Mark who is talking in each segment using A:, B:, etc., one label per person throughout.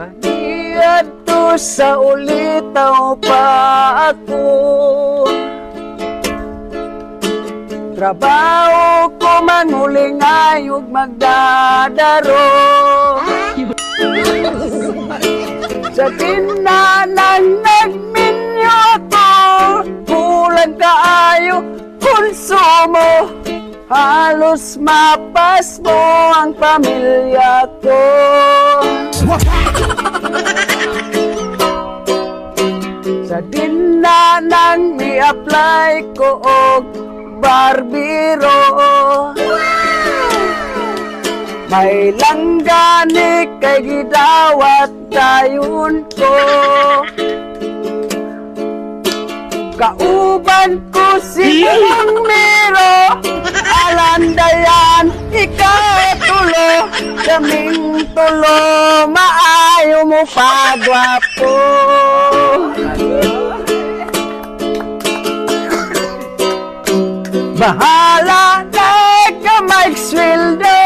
A: Dito sa ulitaw pa ako, trabaho ko manhuling ayog magdadaro. Sa tinanang nagminyo ako, kulang kaayo konsumo, halos mapas mo ang pamilya ko. Sa dinanang i-apply ko og barbiro, may langgani kay gidawat dayon ko. Kauban ko si Miro, alandayan ikatulo, kaming tulo maayo mo pagwapo. Bahala na ka mag-sweldo,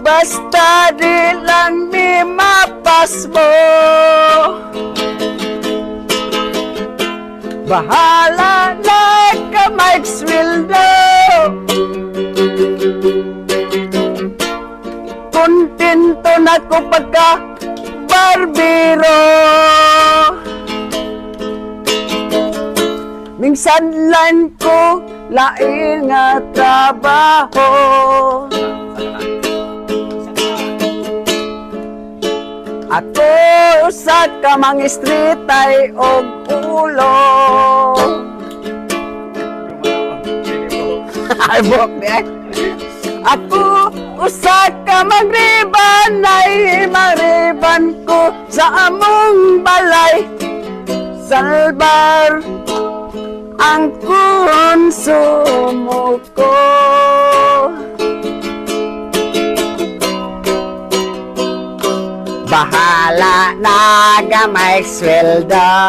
A: basta di lang mi mapas mo. Bahala na ka mag-sweldo, kontento na ko pagka barbero. Minsan lang ko lain nga trabaho, ako sa kamang street ay og ulo. Ay bok de. Ako usa ka magriban ay mariban ko sa among balay, salbar ang konsumo ko. Bahala na ka may sweldo.